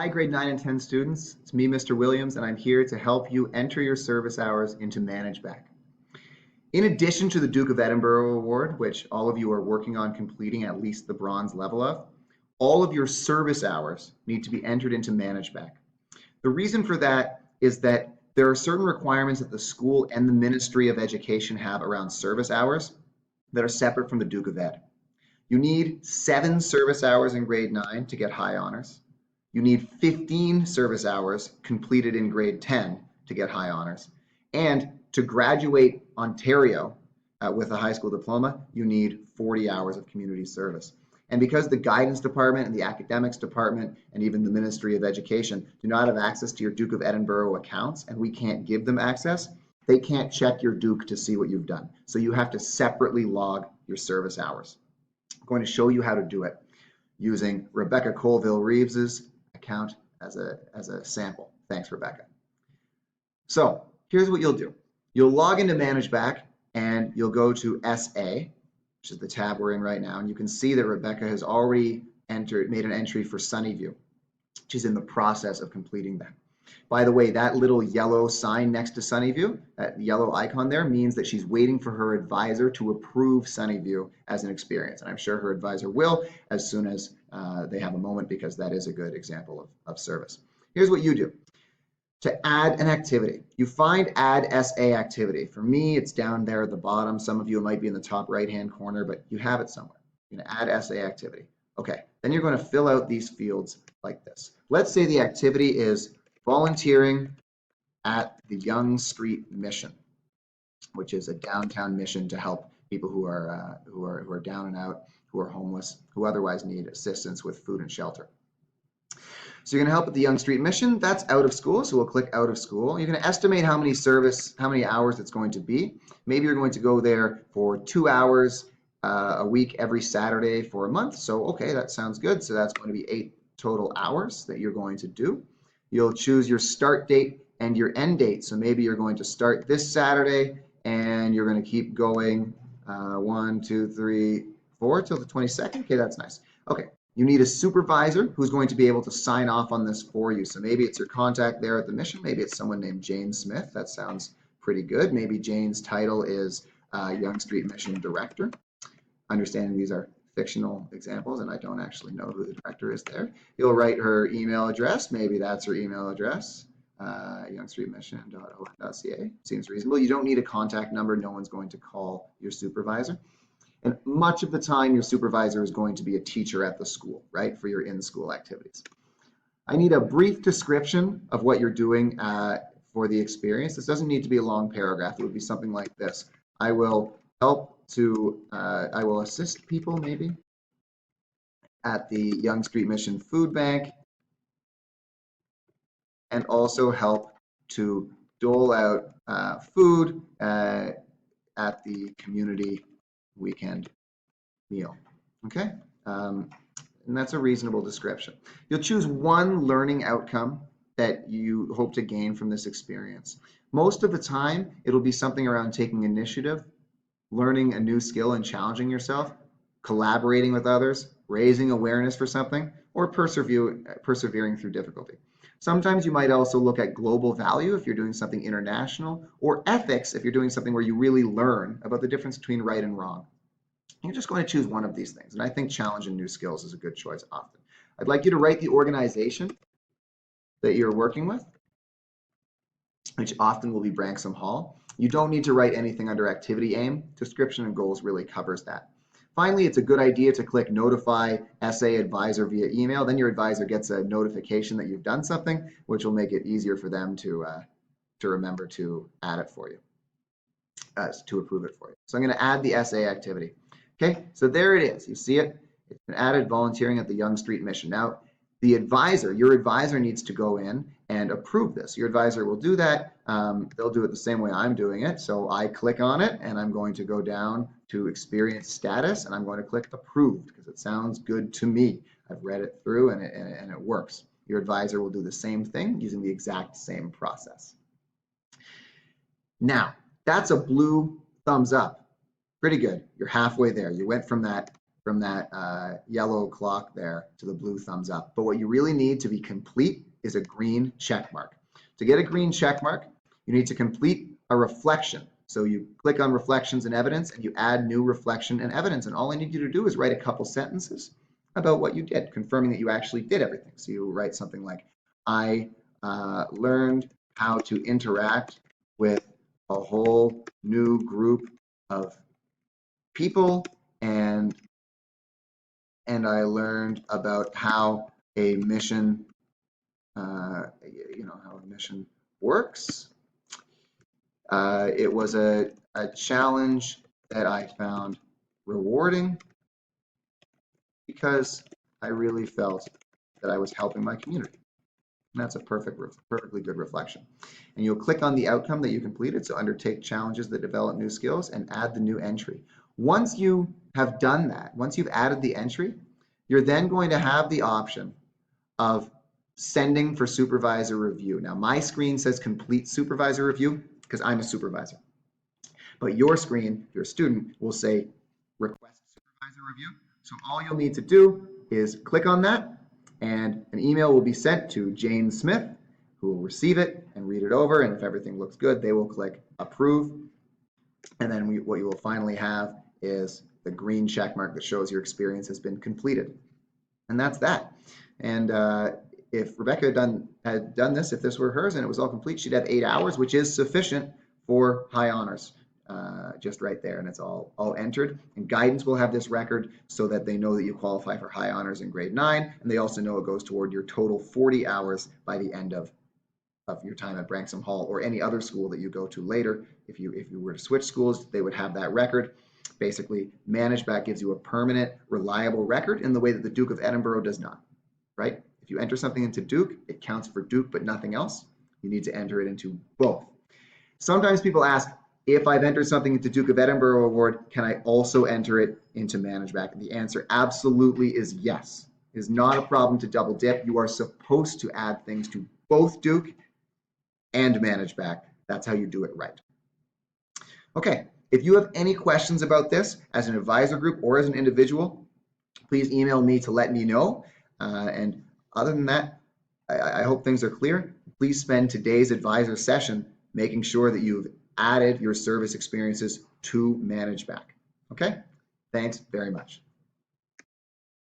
Hi, grade 9 and 10 students. It's me, Mr. Williams, and I'm here to help you enter your service hours into Managebac. In addition to the Duke of Edinburgh Award, which all of you are working on completing at least the bronze level of, all of your service hours need to be entered into Managebac. The reason for that is that there are certain requirements that the school and the Ministry of Education have around service hours that are separate from the Duke of Ed. You need 7 service hours in grade 9 to get high honors. You need 15 service hours completed in grade 10 to get high honors. And to graduate Ontario with a high school diploma, you need 40 hours of community service. And because the guidance department and the academics department and even the Ministry of Education do not have access to your Duke of Edinburgh accounts, and we can't give them access, they can't check your Duke to see what you've done. So you have to separately log your service hours. I'm going to show you how to do it using Rebecca Colville-Reeves's account as a sample. Thanks, Rebecca. So here's what you'll do. You'll log into Managebac and you'll go to SA, which is the tab we're in right now, and you can see that Rebecca has already made an entry for Sunnyview. She's in the process of completing that. By the way, that little yellow sign next to Sunnyview, that yellow icon there, means that she's waiting for her advisor to approve Sunnyview as an experience. And I'm sure her advisor will as soon as they have a moment, because that is a good example of service. Here's what you do. To add an activity, you find Add SA Activity. For me, it's down there at the bottom. Some of you, it might be in the top right-hand corner, but you have it somewhere. You're going to add SA Activity. Okay, then you're going to fill out these fields like this. Let's say the activity is volunteering at the Yonge Street Mission, which is a downtown mission to help people who are down and out, who are homeless, who otherwise need assistance with food and shelter. So you're going to help at the Yonge Street Mission. That's out of school, so we'll click out of school. You're going to estimate how many hours it's going to be. Maybe you're going to go there for 2 hours a week every Saturday for a month. So okay, that sounds good. So that's going to be 8 total hours that you're going to do. You'll choose your start date and your end date. So maybe you're going to start this Saturday and you're going to keep going 1, 2, 3, 4 till the 22nd. Okay, that's nice. Okay, you need a supervisor who's going to be able to sign off on this for you. So maybe it's your contact there at the mission. Maybe it's someone named Jane Smith. That sounds pretty good. Maybe Jane's title is Yonge Street Mission Director. Understanding these are fictional examples and I don't actually know who the director is there. You'll write her email address. Maybe that's her email address. yongestreetmission.o.ca. Seems reasonable. You don't need a contact number. No one's going to call your supervisor. And much of the time, your supervisor is going to be a teacher at the school, right, for your in-school activities. I need a brief description of what you're doing for the experience. This doesn't need to be a long paragraph. It would be something like this. I will I will assist people maybe at the Yonge Street Mission Food Bank and also help to dole out food at the community weekend meal. Okay, and that's a reasonable description. You'll choose one learning outcome that you hope to gain from this experience. Most of the time, it'll be something around taking initiative, learning a new skill and challenging yourself, collaborating with others, raising awareness for something, or persevering through difficulty. Sometimes you might also look at global value if you're doing something international, or ethics if you're doing something where you really learn about the difference between right and wrong. You're just going to choose one of these things, and I think challenge and new skills is a good choice often. I'd like you to write the organization that you're working with, which often will be Branksome Hall. You don't need to write anything under activity aim. Description and goals really covers that. Finally, it's a good idea to click Notify SA Advisor via email. Then your advisor gets a notification that you've done something, which will make it easier for them to remember to add it for you, to approve it for you. So I'm going to add the SA activity. Okay, so there it is. You see it? It's been added, volunteering at the Yonge Street Mission. Now, the advisor, your advisor needs to go in and approve this. Your advisor will do that. They'll do it the same way I'm doing it. So I click on it and I'm going to go down to experience status and I'm going to click approved because it sounds good to me. I've read it through and it works. Your advisor will do the same thing using the exact same process. Now, that's a blue thumbs up. Pretty good. You're halfway there. You went from that from that yellow clock there to the blue thumbs up. But what you really need to be complete is a green check mark. To get a green check mark, you need to complete a reflection. So you click on reflections and evidence and you add new reflection and evidence. And all I need you to do is write a couple sentences about what you did, confirming that you actually did everything. So you write something like, I learned how to interact with a whole new group of people, and I learned about how a mission, how a mission works. It was a challenge that I found rewarding because I really felt that I was helping my community. And that's a perfectly good reflection. And you'll click on the outcome that you completed. So undertake challenges that develop new skills and add the new entry. Once you have done that, once you've added the entry, you're then going to have the option of sending for supervisor review. Now my screen says complete supervisor review because I'm a supervisor. But your screen, your student, will say request supervisor review. So all you'll need to do is click on that, and an email will be sent to Jane Smith, who will receive it and read it over, and if everything looks good, they will click approve. And then what you will finally have is the green check mark that shows your experience has been completed. And that's that. And if Rebecca had done this, if this were hers and it was all complete, she'd have 8 hours, which is sufficient for high honors. Just right there, and it's all entered. And guidance will have this record so that they know that you qualify for high honors in grade 9, and they also know it goes toward your total 40 hours by the end of your time at Branksome Hall or any other school that you go to later. If you were to switch schools, they would have that record. Basically, Managebac gives you a permanent, reliable record in the way that the Duke of Edinburgh does not, right? If you enter something into Duke, it counts for Duke but nothing else. You need to enter it into both. Sometimes people ask, if I've entered something into Duke of Edinburgh Award, can I also enter it into Managebac? The answer absolutely is yes. It is not a problem to double dip. You are supposed to add things to both Duke and Managebac. That's how you do it right. Okay, if you have any questions about this as an advisor group or as an individual, please email me to let me know. And other than that, I hope things are clear. Please spend today's advisor session making sure that you've added your service experiences to Managebac. Okay? Thanks very much.